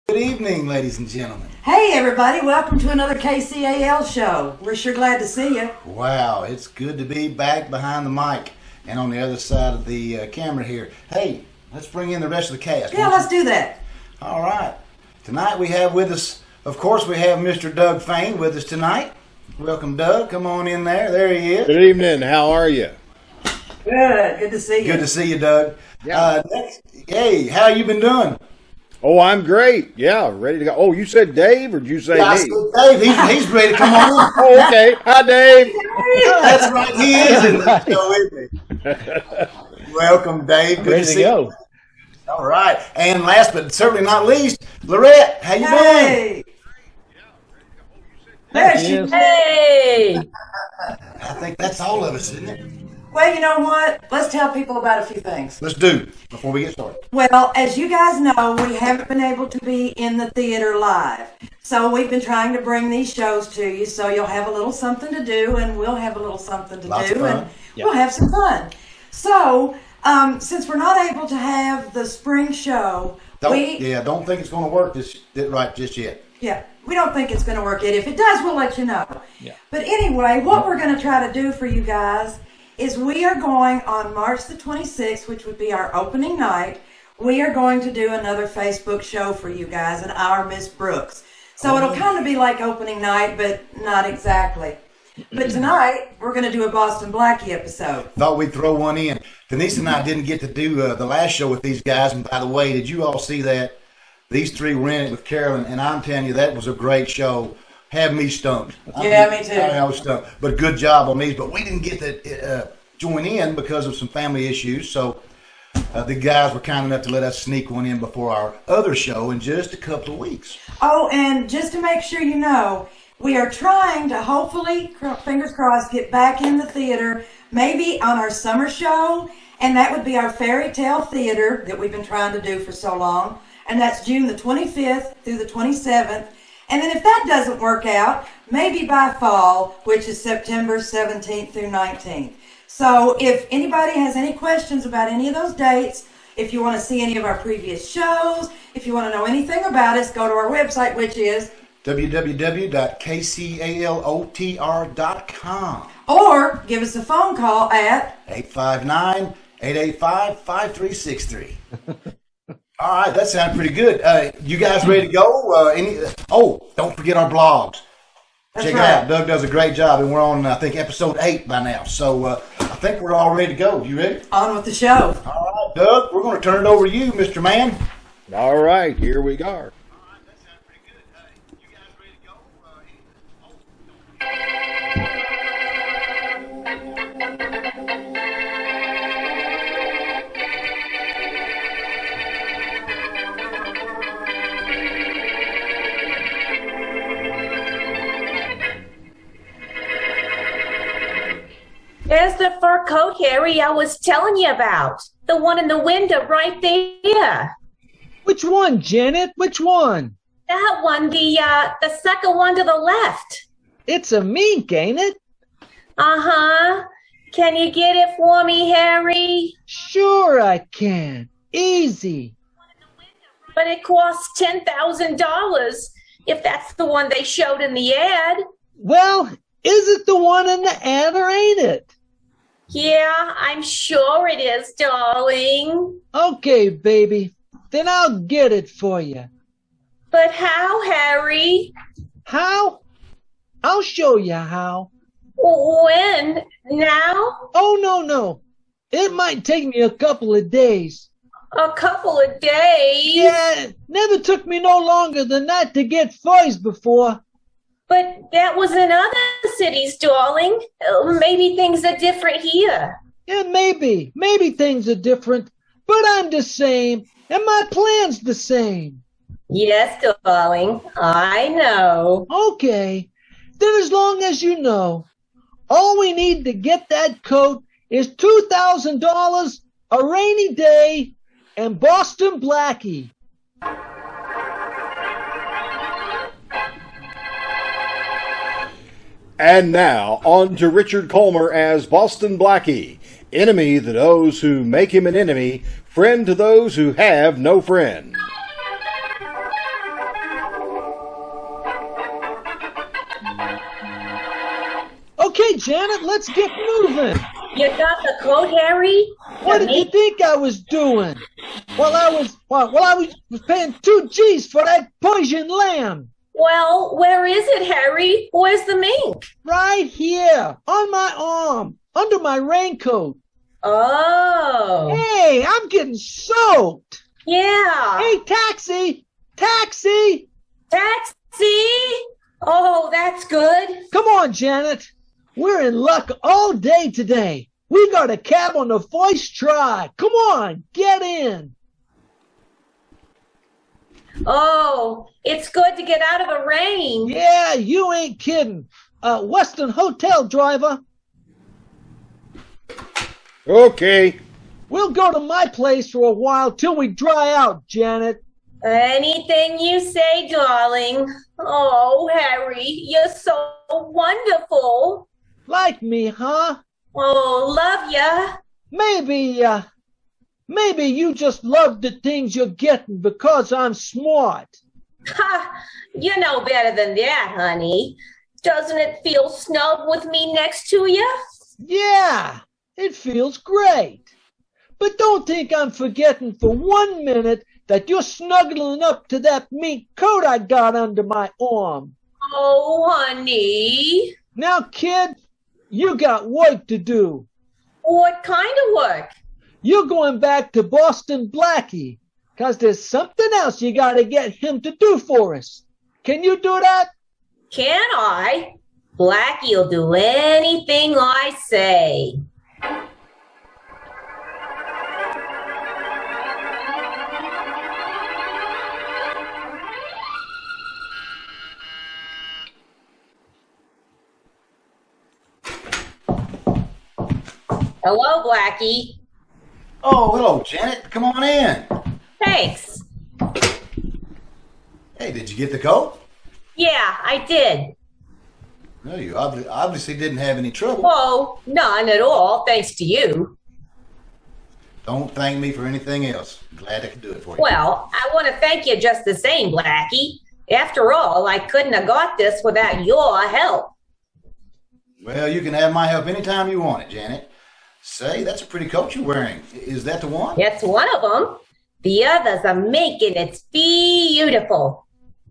Good evening, ladies and gentlemen. Hey, everybody. Welcome to another KCAL show. We're sure glad to see you. Wow, it's good to be back behind the mic and on the other side of the camera here. Hey, let's bring in the rest of the cast. Yeah, let's do that. All right. Tonight we have with us, of course, we have Mr. Doug Fain with us tonight. Welcome, Doug. Come on in there. There he is. Good evening. How are you? Good. Good to see you. Good to see you, Doug. Yeah. Hey, how you been doing? Oh, I'm great. Yeah, ready to go. Oh, you said Dave, or did you say Yeah, I me? said Dave. He's ready to come on in. Oh, okay. Hi, Dave. That's right. He is in the show with me. Welcome, Dave. Good Ready to to see go. you. All right. And last but certainly not least, Larette. How you doing? Hey. There she is. Hey! I think that's all of us, isn't it? Well, you know what? Let's tell people about a few things. Let's do before we get started. Well, as you guys know, we haven't been able to be in the theater live. So we've been trying to bring these shows to you so you'll have a little something to do and we'll have a little something to Lots do of fun. and we'll have some fun. So, since we're not able to have the spring show, Don't think it's going to work just yet. Yeah, we don't think it's going to work yet. If it does, we'll let you know. Yeah. But anyway, what we're going to try to do for you guys is we are going on March the 26th, which would be our opening night. We are going to do another Facebook show for you guys at Our Miss Brooks. So it'll kind of be like opening night, but not exactly. But tonight, we're going to do a Boston Blackie episode. Thought we'd throw one in. Denise and I didn't get to do the last show with these guys. And by the way, did you all see that? These three were in it with Carolyn, and I'm telling you, that was a great show. Had me stumped. Yeah, me too. I was stumped. But good job on these. But we didn't get to join in because of some family issues. So the guys were kind enough to let us sneak one in before our other show in just a couple of weeks. Oh, and just to make sure you know, we are trying to hopefully, fingers crossed, get back in the theater, maybe on our summer show, and that would be our fairy tale theater that we've been trying to do for so long, and that's June the 25th through the 27th. And then if that doesn't work out, maybe by fall, which is September 17th through 19th. So if anybody has any questions about any of those dates, if you want to see any of our previous shows, if you want to know anything about us, go to our website, which is www.kcalotr.com. or give us a phone call at 859-885-5363. All right, that sounded pretty good. You guys ready to go? Don't forget our blogs. Check it out. Doug does a great job, and we're on, I think, episode 8 by now. So I think we're all ready to go. You ready? On with the show. All right, Doug, we're going to turn it over to you, Mr. Man. All right, here we go. There's the fur coat, Harry, I was telling you about. The one in the window right there. Which one, Janet? Which one? That one, the second one to the left. It's a mink, ain't it? Uh-huh. Can you get it for me, Harry? Sure I can. Easy. But it costs $10,000 if that's the one they showed in the ad. Well, is it the one in the ad or ain't it? Yeah, I'm sure it is, darling. Okay, baby. Then I'll get it for you. But how, Harry? How? I'll show you how. When? Now? Oh, no. It might take me a couple of days. A couple of days? Yeah, never took me no longer than that to get furs before. But that was in other cities, darling. Maybe things are different here. Yeah, maybe. Maybe things are different. But I'm the same, and my plan's the same. Yes, darling. I know. Okay. Then as long as you know, all we need to get that coat is $2,000, a rainy day, and Boston Blackie. And now, on to Richard Colmer as Boston Blackie, enemy to those who make him an enemy, friend to those who have no friend. Okay, Janet, let's get moving. You got the coat, Harry? What did you think I was doing? I was paying 2 G's for that Persian lamb. Well, where is it, Harry? Where's the mink? Right here, on my arm, under my raincoat. Oh. Hey, I'm getting soaked. Yeah. Hey, taxi! Taxi! Taxi? Oh, that's good. Come on, Janet. We're in luck all day today. We got a cab on the first try. Come on, get in. Oh, it's good to get out of the rain. Yeah, you ain't kidding. Western Hotel driver. Okay. We'll go to my place for a while till we dry out, Janet. Anything you say, darling. Oh, Harry, you're so wonderful. Like me, huh? Oh, love ya. Maybe you just love the things you're getting because I'm smart. Ha! You know better than that, honey. Doesn't it feel snug with me next to you? Yeah, it feels great. But don't think I'm forgetting for 1 minute that you're snuggling up to that mink coat I got under my arm. Oh, honey. Now, kid, you got work to do. What kind of work? You're going back to Boston Blackie, 'cause there's something else you gotta get him to do for us. Can you do that? Can I? Blackie'll do anything I say. Hello, Blackie. Oh, hello, Janet. Come on in. Thanks. Hey, did you get the coat? Yeah, I did. No, you obviously didn't have any trouble. Oh, none at all, thanks to you. Don't thank me for anything else. I'm glad I could do it for you. Well, I want to thank you just the same, Blackie. After all, I couldn't have got this without your help. Well, you can have my help anytime you want it, Janet. Say, that's a pretty coat you're wearing. Is that the one? That's one of them. The other's a mink and it's beautiful.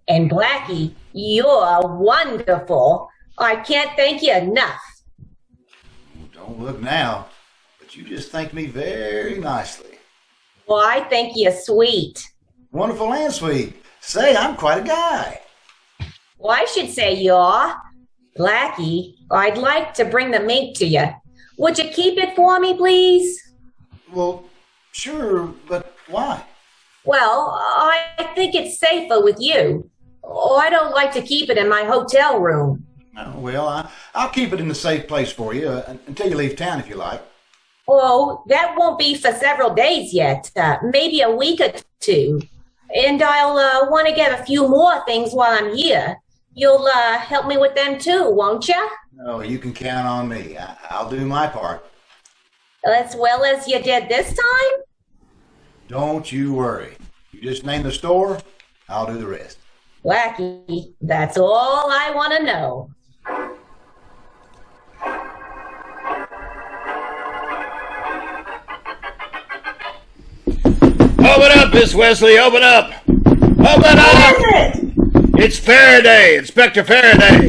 And Blackie, you're wonderful. I can't thank you enough. Don't look now, but you just thanked me very nicely. Well, I think you're sweet. Wonderful and sweet. Say, I'm quite a guy. Well, I should say you are. Blackie, I'd like to bring the mink to you. Would you keep it for me, please? Well, sure, but why? Well, I think it's safer with you. Oh, I don't like to keep it in my hotel room. Oh, well, I'll keep it in a safe place for you until you leave town, if you like. Oh, that won't be for several days yet. Maybe a week or two. And I'll want to get a few more things while I'm here. You'll help me with them too, won't you? Oh, you can count on me. I'll do my part. As well as you did this time? Don't you worry. You just name the store, I'll do the rest. Blackie, that's all I want to know. Open up, Miss Wesley, open up! Open up! It's Faraday, Inspector Faraday!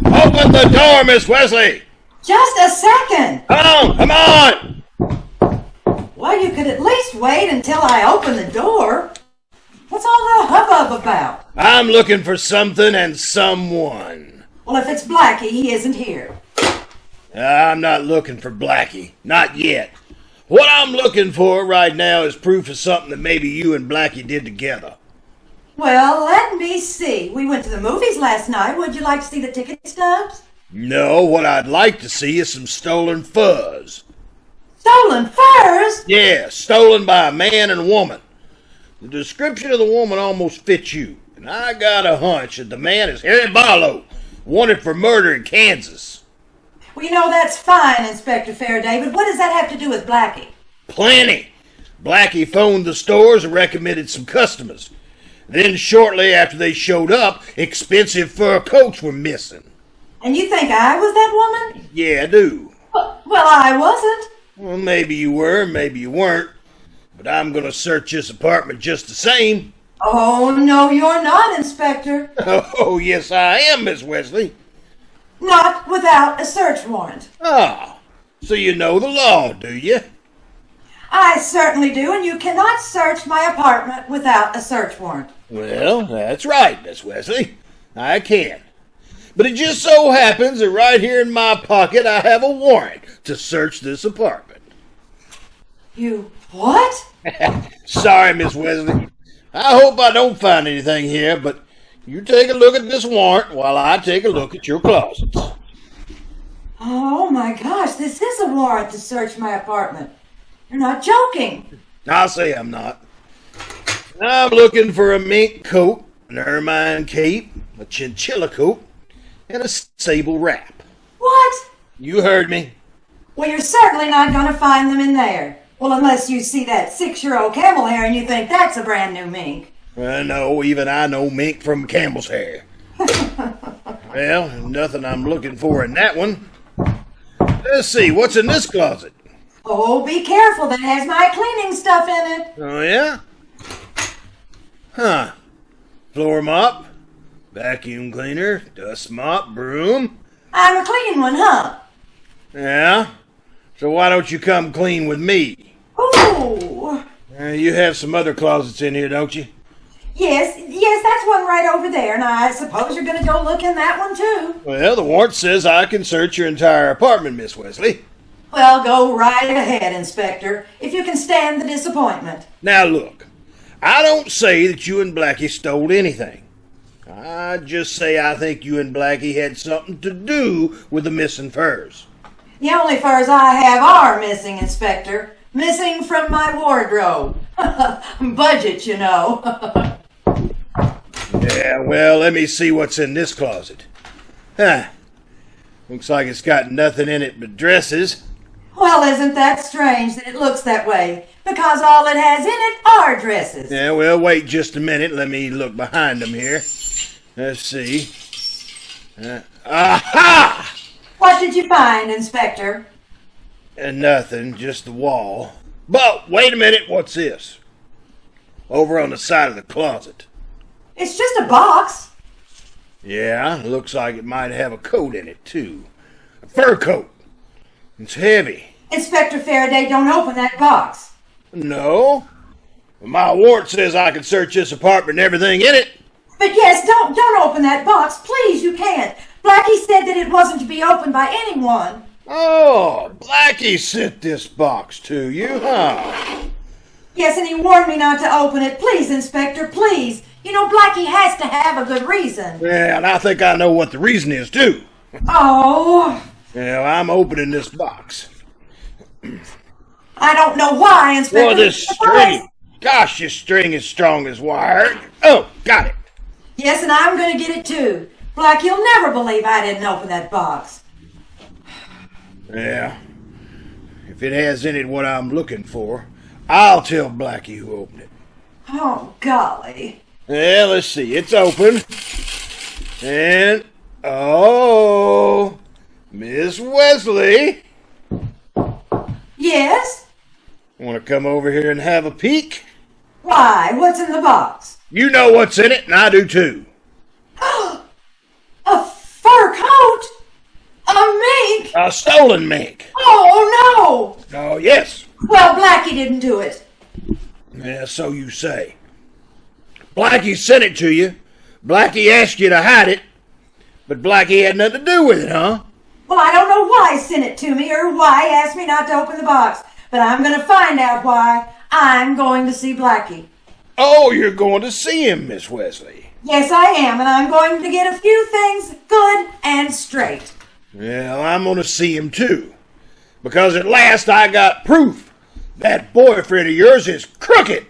Open the door, Miss Wesley! Just a second. Come on! Well, you could at least wait until I open the door. What's all the hubbub about? I'm looking for something and someone. Well, if it's Blackie, he isn't here. I'm not looking for Blackie. Not yet. What I'm looking for right now is proof of something that maybe you and Blackie did together. Well, let me see. We went to the movies last night. Would you like to see the ticket stubs? No, what I'd like to see is some stolen furs. Stolen furs? Yeah, stolen by a man and a woman. The description of the woman almost fits you, and I got a hunch that the man is Harry Barlow, wanted for murder in Kansas. Well, you know, that's fine, Inspector Faraday, but what does that have to do with Blackie? Plenty. Blackie phoned the stores and recommended some customers. Then shortly after they showed up, expensive fur coats were missing. And you think I was that woman? Yeah, I do. Well, I wasn't. Well, maybe you were, maybe you weren't. But I'm gonna search this apartment just the same. Oh, no, you're not, Inspector. Oh, yes, I am, Miss Wesley. Not without a search warrant. Ah, so you know the law, do you? I certainly do, and you cannot search my apartment without a search warrant. Well, that's right, Miss Wesley. I can. But it just so happens that right here in my pocket I have a warrant to search this apartment. You what? Sorry, Miss Wesley. I hope I don't find anything here, but you take a look at this warrant while I take a look at your closets. Oh my gosh, this is a warrant to search my apartment. You're not joking. I'll say I'm not. I'm looking for a mink coat, an ermine cape, a chinchilla coat, and a sable wrap. What? You heard me. Well, you're certainly not going to find them in there. Well, unless you see that 6-year-old camel hair and you think that's a brand new mink. No, even I know mink from camel's hair. Well, nothing I'm looking for in that one. Let's see, what's in this closet? Oh, be careful. That has my cleaning stuff in it. Oh, yeah? Huh. Floor mop, vacuum cleaner, dust mop, broom. I'm a clean one, huh? Yeah? So why don't you come clean with me? Ooh. You have some other closets in here, don't you? Yes, that's one right over there, and I suppose you're going to go look in that one, too. Well, the warrant says I can search your entire apartment, Miss Wesley. Well, go right ahead, Inspector, if you can stand the disappointment. Now, look, I don't say that you and Blackie stole anything. I just say I think you and Blackie had something to do with the missing furs. The only furs I have are missing, Inspector. Missing from my wardrobe. Budget, you know. Yeah, well, let me see what's in this closet. Huh. Looks like it's got nothing in it but dresses. Well, isn't that strange that it looks that way? Because all it has in it are dresses. Yeah, well, wait just a minute. Let me look behind them here. Let's see. Aha! What did you find, Inspector? Nothing, just the wall. But, wait a minute, what's this? Over on the side of the closet. It's just a box. Yeah, looks like it might have a coat in it, too. A fur coat. It's heavy. Inspector Faraday, don't open that box. No. My warrant says I can search this apartment and everything in it. But yes, don't open that box. Please, you can't. Blackie said that it wasn't to be opened by anyone. Oh, Blackie sent this box to you, huh? Yes, and he warned me not to open it. Please, Inspector, please. You know, Blackie has to have a good reason. Yeah, and I think I know what the reason is, too. Oh. Yeah, I'm opening this box. I don't know why, Inspector. Well, this string. Gosh, this string is strong as wire. Oh, got it. Yes, and I'm going to get it, too. Blackie, you'll never believe I didn't open that box. Yeah. If it has in it what I'm looking for, I'll tell Blackie who opened it. Oh, golly. Yeah, let's see. It's open. And, oh, Miss Wesley. Yes? Want to come over here and have a peek? Why? What's in the box? You know what's in it, and I do too. A fur coat? A mink? A stolen mink. Oh, no! Oh, yes. Well, Blackie didn't do it. Yeah, so you say. Blackie sent it to you. Blackie asked you to hide it. But Blackie had nothing to do with it, huh? Well, I don't know why he sent it to me or why he asked me not to open the box. But I'm going to find out why. I'm going to see Blackie. Oh, you're going to see him, Miss Wesley. Yes, I am, and I'm going to get a few things good and straight. Well, I'm going to see him too. Because at last I got proof that boyfriend of yours is crooked.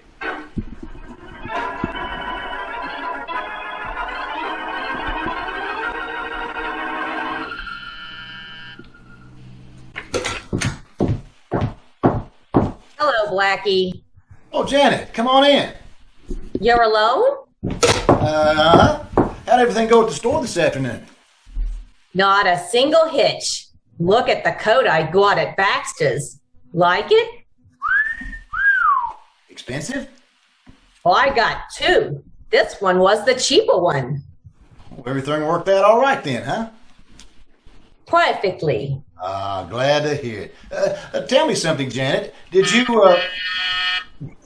Hello, Blackie. Oh, Janet, come on in. You're alone? How'd everything go at the store this afternoon? Not a single hitch. Look at the coat I got at Baxter's. Like it? Expensive? Well, I got two. This one was the cheaper one. Well, everything worked out all right then, huh? Perfectly. Glad to hear it. Tell me something, Janet. Did you,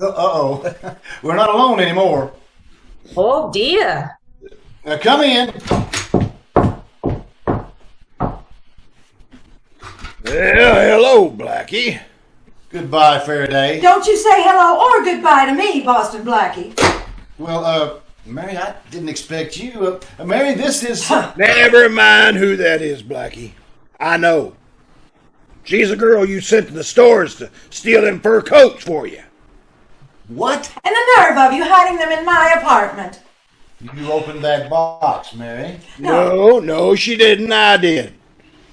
uh-oh. We're not alone anymore. Oh, dear. Come in. Well, hello, Blackie. Goodbye, Faraday. Don't you say hello or goodbye to me, Boston Blackie. Well, Mary, I didn't expect you. Mary, this is... Never mind who that is, Blackie. I know. She's a girl you sent to the stores to steal them fur coats for you. What? And the nerve of you hiding them in my apartment. You opened that box, Mary. No, she didn't. I did.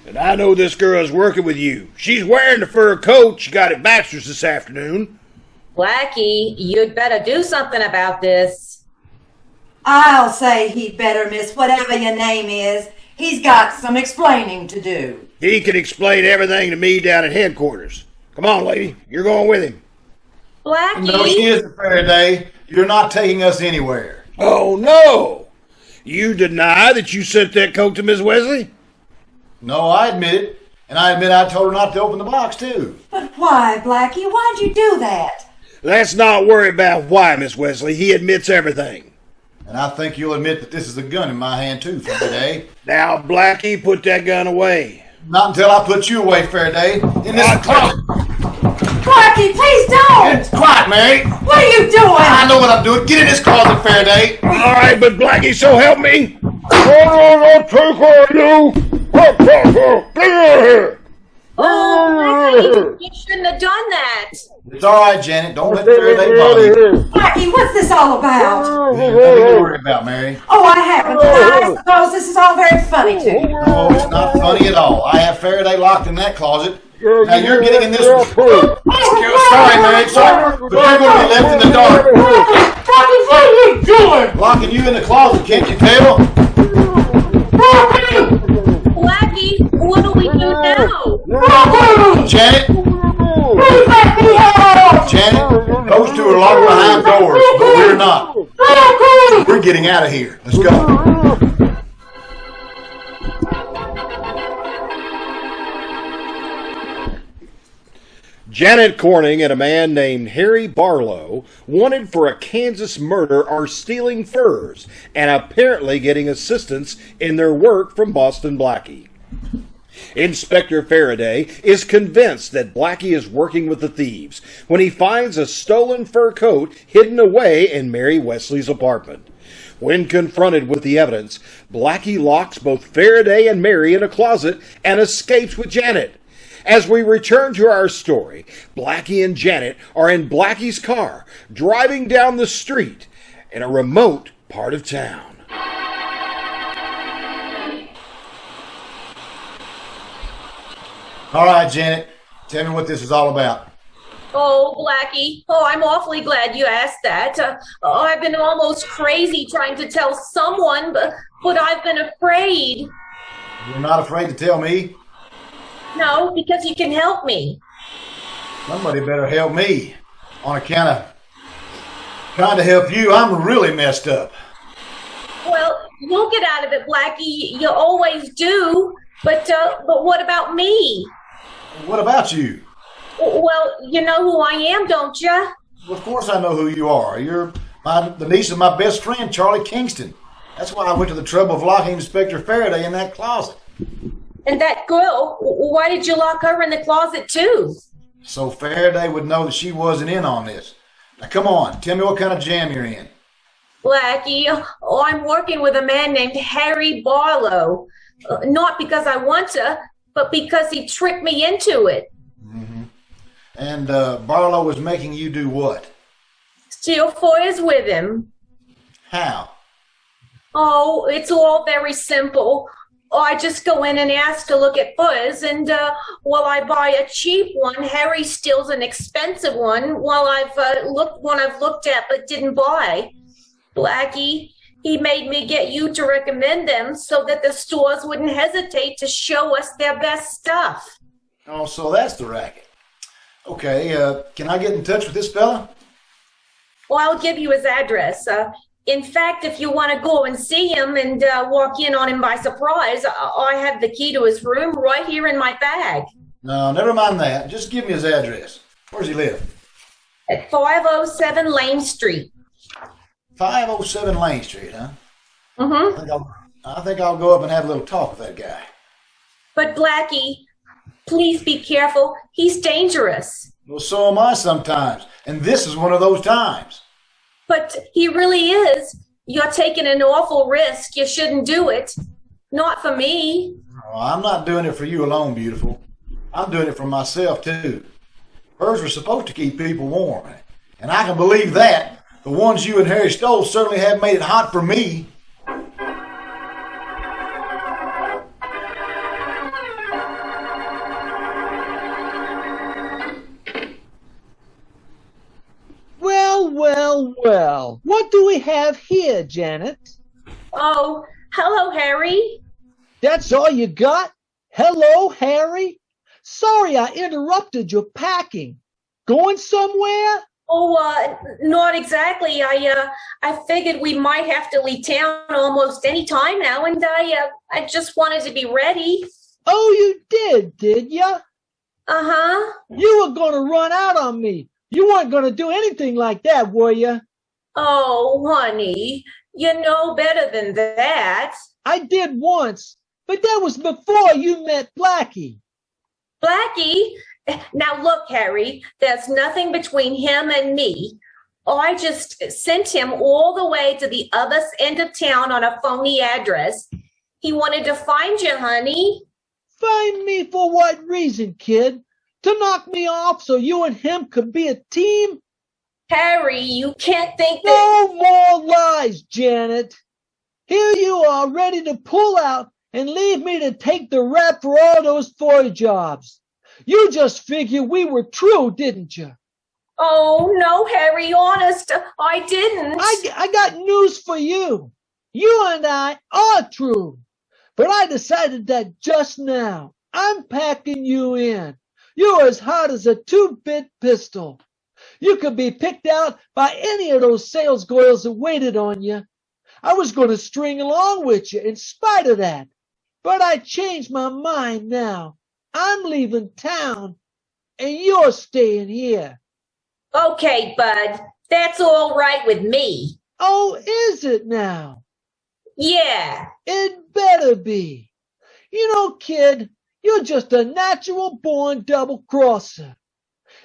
And I know this girl's working with you. She's wearing the fur coat she got at Baxter's this afternoon. Blackie, you'd better do something about this. I'll say he'd better, miss, whatever your name is. He's got some explaining to do. He can explain everything to me down at headquarters. Come on, lady. You're going with him. Blackie? No, she isn't, Faraday. You're not taking us anywhere. Oh, no. You deny that you sent that coat to Miss Wesley? No, I admit it. And I admit I told her not to open the box, too. But why, Blackie? Why'd you do that? Let's not worry about why, Miss Wesley. He admits everything. And I think you'll admit that this is a gun in my hand, too, Faraday. Now, Blackie, put that gun away. Not until I put you away, Faraday. In this closet. Blackie, please don't! Quiet, Mary. What are you doing? I know what I'm doing. Get in this closet, Faraday. All right, but Blackie, so help me. I'll take on you. Get out of here. Oh, Blackie, you shouldn't have done that. It's all right, Janet. Don't let Faraday bother you. Blackie, what's this all about? Nothing to worry about, Mary. Oh, I haven't. But I suppose this is all very funny to you. No, it's not funny at all. I have Faraday locked in that closet. Now you're getting in this one. Sorry, Mary. Sorry. But you're going to be left in the dark. Blackie, what are you doing? Locking you in the closet, can't you tell? Blackie, what do we do now? Janet? Janet, those two are locked behind doors, but we're not. We're getting out of here. Let's go. Janet Corning and a man named Harry Barlow, wanted for a Kansas murder, are stealing furs and apparently getting assistance in their work from Boston Blackie. Inspector Faraday is convinced that Blackie is working with the thieves when he finds a stolen fur coat hidden away in Mary Wesley's apartment. When confronted with the evidence, Blackie locks both Faraday and Mary in a closet and escapes with Janet. As we return to our story, Blackie and Janet are in Blackie's car, driving down the street in a remote part of town. All right, Janet. Tell me what this is all about. Oh, Blackie. Oh, I'm awfully glad you asked that. I've been almost crazy trying to tell someone, but I've been afraid. You're not afraid to tell me? No, because you can help me. Somebody better help me. On account of trying to help you, I'm really messed up. Well, you'll get out of it, Blackie. You always do. But what about me? What about you? Well, you know who I am, don't you? Well, of course I know who you are. You're the niece of my best friend, Charlie Kingston. That's why I went to the trouble of locking Inspector Faraday in that closet. And that girl, why did you lock her in the closet too? So Faraday would know that she wasn't in on this. Now come on, tell me what kind of jam you're in. Blackie, I'm working with a man named Harry Barlow. Not because I want to, but because he tricked me into it. Mm-hmm. And Barlow was making you do what? Steal furs with him. How? Oh, it's all very simple. I just go in and ask to look at furs, and while I buy a cheap one, Harry steals an expensive one while I've looked at but didn't buy. Blackie, He made me get you to recommend them so that the stores wouldn't hesitate to show us their best stuff. Oh, so that's the racket. Okay, can I get in touch with this fella? Well, I'll give you his address. In fact, if you want to go and see him and walk in on him by surprise, I have the key to his room right here in my bag. No, never mind that. Just give me his address. Where does he live? At 507 Lane Street. 507 Lane Street, huh? Mm-hmm. I think I'll go up and have a little talk with that guy. But Blackie, please be careful. He's dangerous. Well, so am I sometimes. And this is one of those times. But he really is. You're taking an awful risk. You shouldn't do it. Not for me. Oh, I'm not doing it for you alone, beautiful. I'm doing it for myself, too. Birds were supposed to keep people warm. And I can believe that. The ones you and Harry stole certainly have made it hot for me. Well. What do we have here, Janet? Oh, hello, Harry. That's all you got? Hello, Harry? Sorry I interrupted your packing. Going somewhere? Oh, not exactly. I figured we might have to leave town almost any time now, and I just wanted to be ready. Oh, you did ya? Uh-huh. You were gonna run out on me. You weren't gonna do anything like that, were you? Oh, honey, you know better than that. I did once, but that was before you met Blackie. Blackie? Now look, Harry, there's nothing between him and me. I just sent him all the way to the other end of town on a phony address. He wanted to find you, honey. Find me for what reason, kid? To knock me off so you and him could be a team? Harry, you can't think that... No more lies, Janet. Here you are ready to pull out and leave me to take the rap for all those toy jobs. You just figured we were true, didn't you? Oh, no, Harry, honest, I didn't. I got news for you. You and I are true. But I decided that just now. I'm packing you in. You're as hot as a 2-bit pistol. You could be picked out by any of those sales girls that waited on you. I was going to string along with you in spite of that. But I changed my mind now. I'm leaving town, and you're staying here. Okay, bud. That's all right with me. Oh, is it now? Yeah. It better be. You know, kid, you're just a natural-born double-crosser.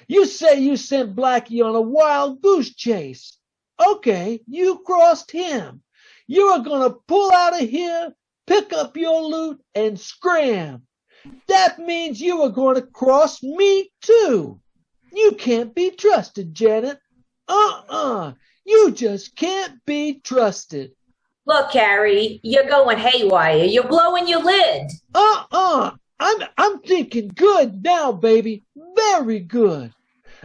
You say you sent Blackie on a wild goose chase. Okay, you crossed him. You are going to pull out of here, pick up your loot, and scram. That means you are going to cross me, too. You can't be trusted, Janet. You just can't be trusted. Look, Harry, you're going haywire. You're blowing your lid. I'm thinking good now, baby. Very good.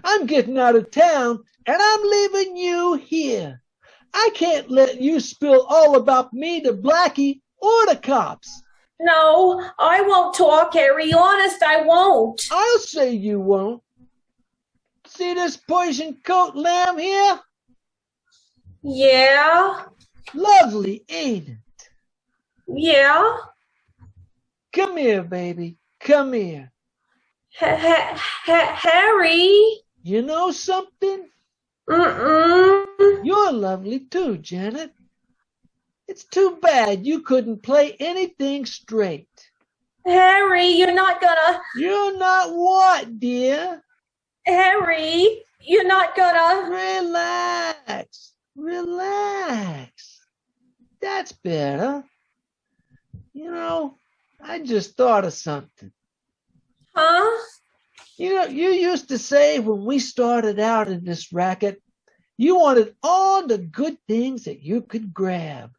I'm getting out of town, and I'm leaving you here. I can't let you spill all about me to Blackie or the cops. No, I won't talk, Harry. Honest, I won't. I'll say you won't. See this Persian coat lamb here? Yeah. Lovely, ain't it? Yeah. Come here, baby. Come here. Harry? You know something? Mm-mm. You're lovely too, Janet. It's too bad you couldn't play anything straight. Harry, you're not gonna... You're not what, dear? Harry, you're not gonna... Relax. That's better. You know, I just thought of something. Huh? You know, you used to say when we started out in this racket, you wanted all the good things that you could grab.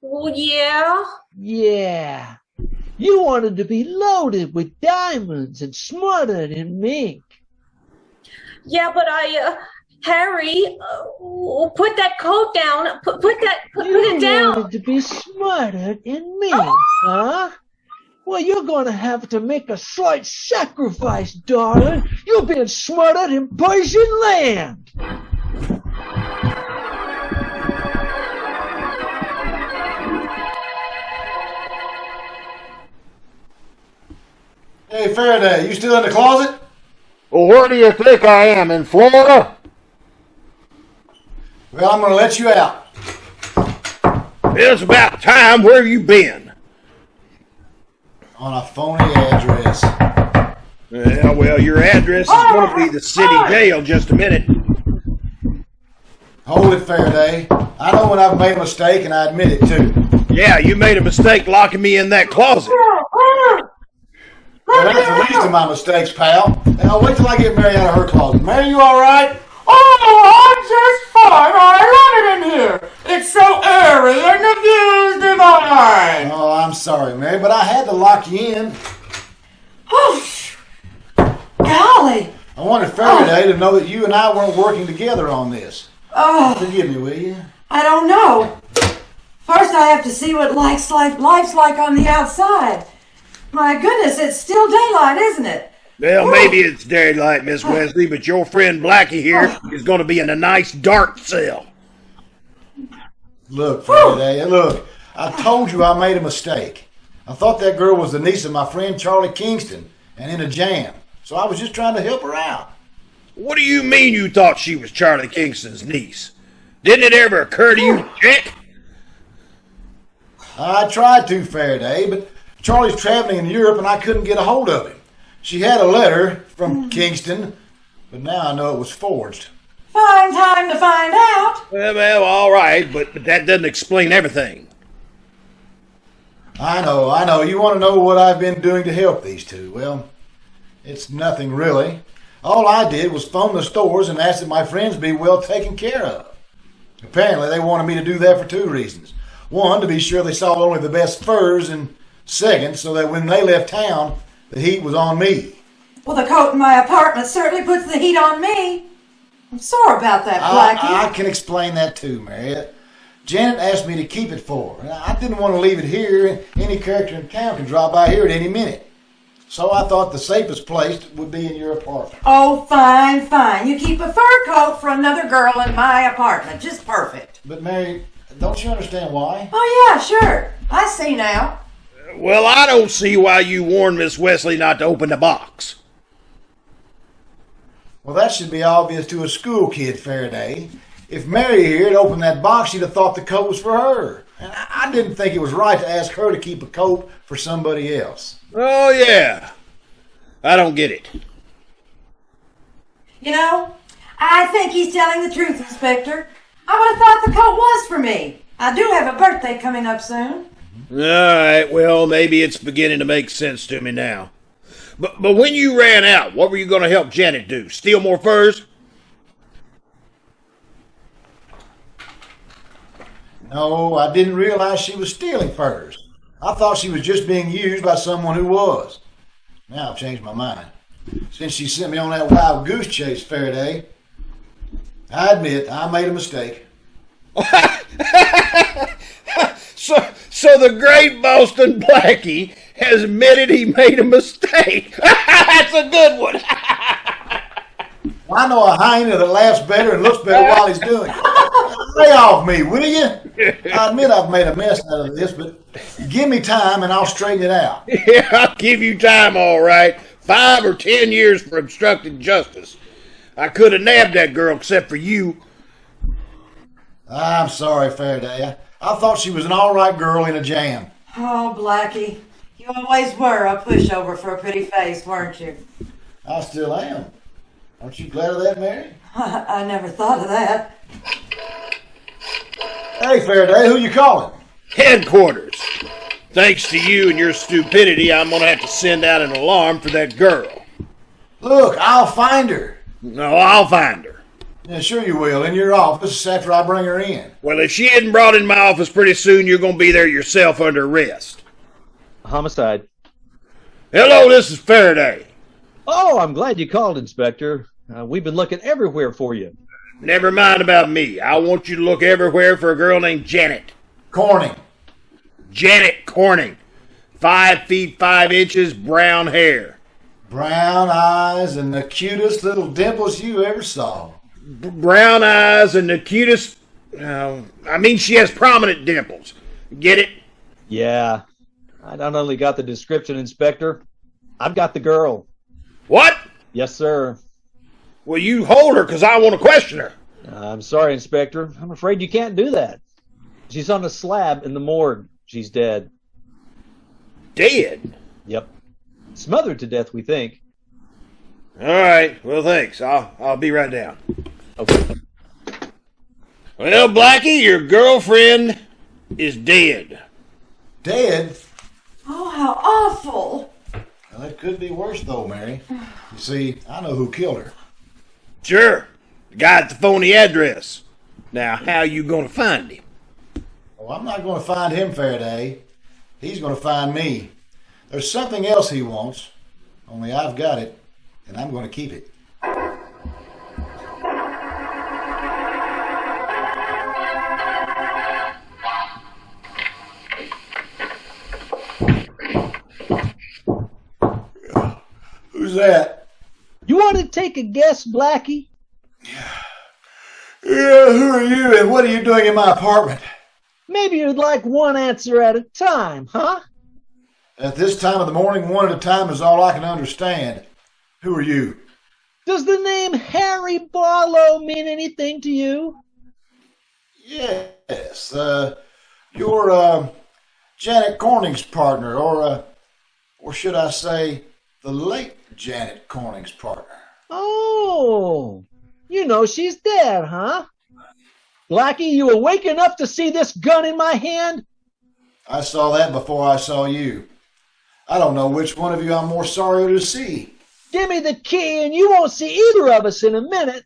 Well, yeah. Yeah. You wanted to be loaded with diamonds and smothered in mink. Yeah, but Harry, put that coat down. Put it down. You wanted to be smarter than me, huh? Well, you're going to have to make a slight sacrifice, darling. You're being smarter than Persian land. Hey, Faraday, you still in the closet? Well, where do you think I am, in Florida? Well, I'm going to let you out. It's about time. Where have you been? On a phony address. Yeah, well, your address is going to be the city jail just a minute. Hold it, Faraday. I know when I've made a mistake, and I admit it, too. Yeah, you made a mistake locking me in that closet. Well, that's the least of my mistakes, pal. And I'll wait till I get Mary out of her closet. Mary, you all right? Oh, I'm just fine. I love it in here. It's so airy and the views divine. Oh, I'm sorry, Mary, but I had to lock you in. Oh, golly. I wanted Faraday to know that you and I weren't working together on this. Oh, Forgive me, will you? I don't know. First, I have to see what life's like on the outside. My goodness, it's still daylight, isn't it? Well, maybe it's daylight, Miss Wesley, but your friend Blackie here is going to be in a nice dark cell. Look, Faraday, look. I told you I made a mistake. I thought that girl was the niece of my friend Charlie Kingston and in a jam. So I was just trying to help her out. What do you mean you thought she was Charlie Kingston's niece? Didn't it ever occur to you to check? I tried to, Faraday, but Charlie's traveling in Europe and I couldn't get a hold of him. She had a letter from Kingston, but now I know it was forged. Fine time to find out. Well, all right, but that doesn't explain everything. I know. You want to know what I've been doing to help these two. Well, it's nothing really. All I did was phone the stores and ask that my friends be well taken care of. Apparently, they wanted me to do that for two reasons. One, to be sure they saw only the best furs, and second, so that when they left town, the heat was on me. Well, the coat in my apartment certainly puts the heat on me. I'm sorry about that, Blackie. I can explain that too, Mary. Janet asked me to keep it for her. I didn't want to leave it here. Any character in town can drop by here at any minute. So I thought the safest place would be in your apartment. Oh, fine. You keep a fur coat for another girl in my apartment. Just perfect. But Mary, don't you understand why? Oh, yeah, sure. I see now. Well, I don't see why you warned Miss Wesley not to open the box. Well, that should be obvious to a school kid, Faraday. If Mary here had opened that box, she'd have thought the coat was for her. And I didn't think it was right to ask her to keep a coat for somebody else. Oh, yeah. I don't get it. You know, I think he's telling the truth, Inspector. I would have thought the coat was for me. I do have a birthday coming up soon. All right, well, maybe it's beginning to make sense to me now. But when you ran out, what were you going to help Janet do? Steal more furs? No, I didn't realize she was stealing furs. I thought she was just being used by someone who was. Now I've changed my mind. Since she sent me on that wild goose chase, Faraday, I admit I made a mistake. So the great Boston Blackie has admitted he made a mistake. That's a good one. I know a hyena that laughs better and looks better while he's doing it. Lay off me, will you? I admit I've made a mess out of this, but give me time and I'll straighten it out. Yeah, I'll give you time, all right. 5 or 10 years for obstructing justice. I could have nabbed that girl except for you. I'm sorry, Faraday. I thought she was an all right girl in a jam. Oh, Blackie, you always were a pushover for a pretty face, weren't you? I still am. Aren't you glad of that, Mary? I never thought of that. Hey, Faraday, who you calling? Headquarters. Thanks to you and your stupidity, I'm going to have to send out an alarm for that girl. Look, I'll find her. No, I'll find her. Yeah, sure you will, in your office after I bring her in. Well, if she isn't brought in my office pretty soon, you're going to be there yourself under arrest. Homicide. Hello, this is Faraday. Oh, I'm glad you called, Inspector. We've been looking everywhere for you. Never mind about me. I want you to look everywhere for a girl named Janet. Corning. Janet Corning. 5 feet 5 inches, brown hair. Brown eyes and the cutest little dimples you ever saw. Brown eyes and the cutest... she has prominent dimples. Get it? Yeah. I not only got the description, Inspector, I've got the girl. What? Yes, sir. Well, you hold her because I want to question her. I'm sorry, Inspector. I'm afraid you can't do that. She's on a slab in the morgue. She's dead. Dead? Yep. Smothered to death, we think. All right. Well, thanks. I'll be right down. Okay. Well, Blackie, your girlfriend is dead. Dead? Oh, how awful. Well, it could be worse, though, Mary. You see, I know who killed her. Sure. The guy at the phony address. Now, how you going to find him? Oh, I'm not going to find him, Faraday. He's going to find me. There's something else he wants, only I've got it, and I'm going to keep it. Who's that? You want to take a guess, Blackie? Yeah, who are you and what are you doing in my apartment? Maybe you'd like one answer at a time, huh? At this time of the morning, one at a time is all I can understand. Who are you? Does the name Harry Barlow mean anything to you? Yes, you're Janet Corning's partner, or should I say, the late Janet Corning's partner. Oh, you know she's dead, huh? Blackie, you awake enough to see this gun in my hand? I saw that before I saw you. I don't know which one of you I'm more sorry to see. Give me the key and you won't see either of us in a minute.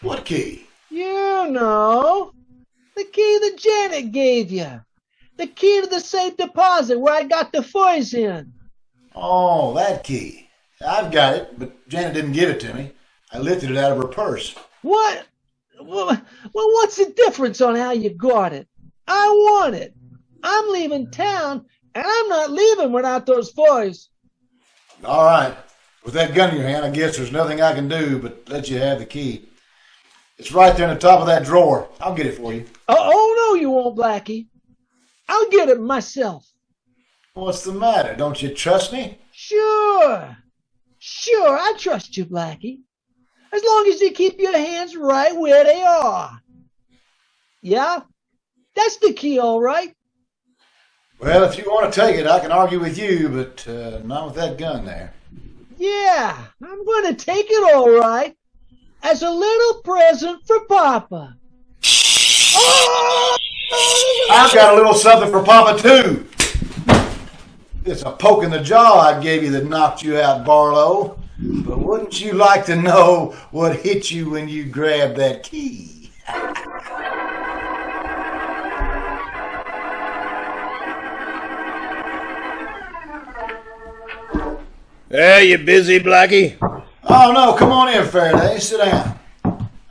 What key? You know, the key that Janet gave you. The key to the safe deposit where I got the furs in. Oh, that key. I've got it, but Janet didn't give it to me. I lifted it out of her purse. What? Well, what's the difference on how you got it? I want it. I'm leaving town, and I'm not leaving without those furs. All right. With that gun in your hand, I guess there's nothing I can do but let you have the key. It's right there in the top of that drawer. I'll get it for you. Oh, no, you won't, Blackie. I'll get it myself. What's the matter? Don't you trust me? Sure, I trust you, Blackie. As long as you keep your hands right where they are. Yeah, that's the key, all right. Well, if you want to take it, I can argue with you, but not with that gun there. Yeah, I'm going to take it, all right, as a little present for Papa. Oh! I've got a little something for Papa, too. It's a poke in the jaw I gave you that knocked you out, Barlow. But wouldn't you like to know what hit you when you grabbed that key? Hey, you busy, Blackie? Oh, no, come on in, Faraday. Sit down.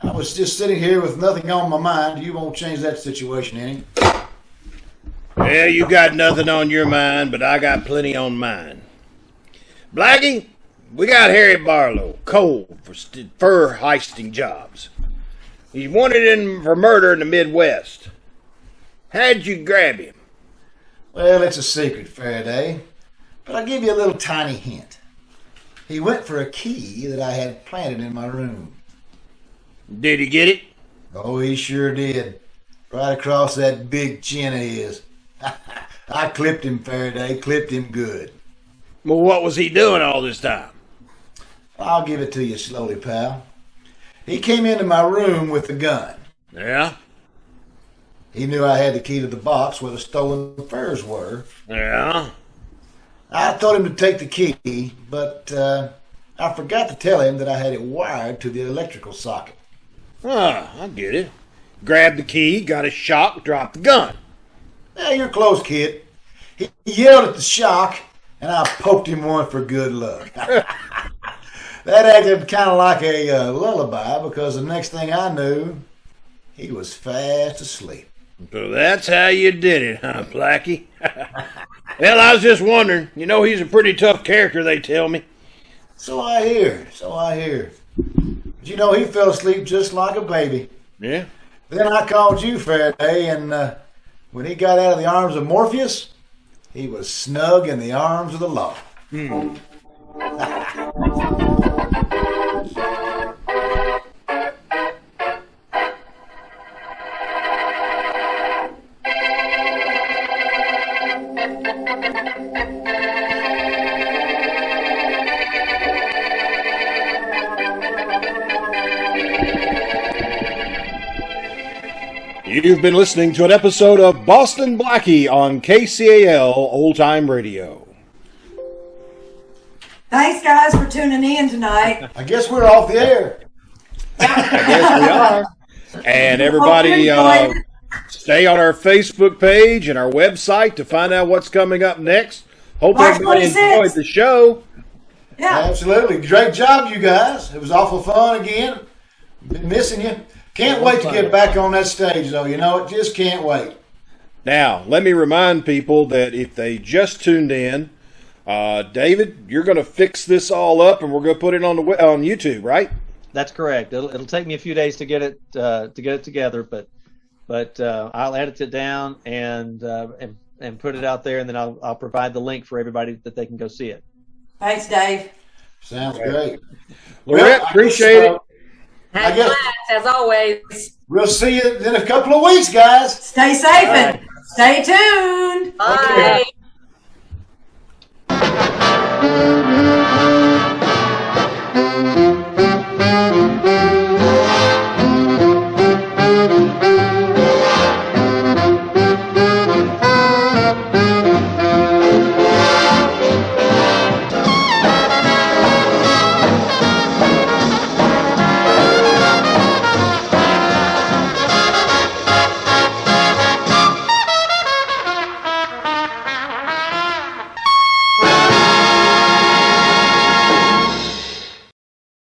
I was just sitting here with nothing on my mind. You won't change that situation any. Yeah, you got nothing on your mind, but I got plenty on mine. Blackie, we got Harry Barlow, cold for fur heisting jobs. He's wanted in for murder in the Midwest. How'd you grab him? Well, it's a secret, Faraday, but I'll give you a little tiny hint. He went for a key that I had planted in my room. Did he get it? Oh, he sure did. Right across that big chin of his. I clipped him, Faraday, clipped him good. Well, what was he doing all this time? I'll give it to you slowly, pal. He came into my room with the gun. Yeah? He knew I had the key to the box where the stolen furs were. Yeah? I told him to take the key, but I forgot to tell him that I had it wired to the electrical socket. Ah, I get it. Grabbed the key, got a shock, dropped the gun. Yeah, you're close, kid. He yelled at the shock, and I poked him one for good luck. That acted kind of like a lullaby because the next thing I knew, he was fast asleep. So that's how you did it, huh, Blackie? Well, I was just wondering. You know, he's a pretty tough character, they tell me. So I hear. But you know, he fell asleep just like a baby. Yeah. Then I called you Faraday, and when he got out of the arms of Morpheus, he was snug in the arms of the law. You've been listening to an episode of Boston Blackie on KCAL Old Time Radio. Thanks, guys, for tuning in tonight. I guess we're off the air. I guess we are. And everybody stay on our Facebook page and our website to find out what's coming up next. Hope March everybody 26th. enjoyed the show. Yeah. Absolutely. Great job, you guys. It was awful fun again. Been missing you. Can't wait to get back on that stage, though. You know it. Just can't wait. Now, let me remind people that if they just tuned in, David, you're going to fix this all up, and we're going to put it on YouTube, right? That's correct. It'll take me a few days to get it together, but I'll edit it down and put it out there, and then I'll provide the link for everybody that they can go see it. Thanks, Dave. Sounds great. Larette, appreciate it. Have guess- class, as always. We'll see you in a couple of weeks, guys. Stay safe and stay tuned. Bye. Okay.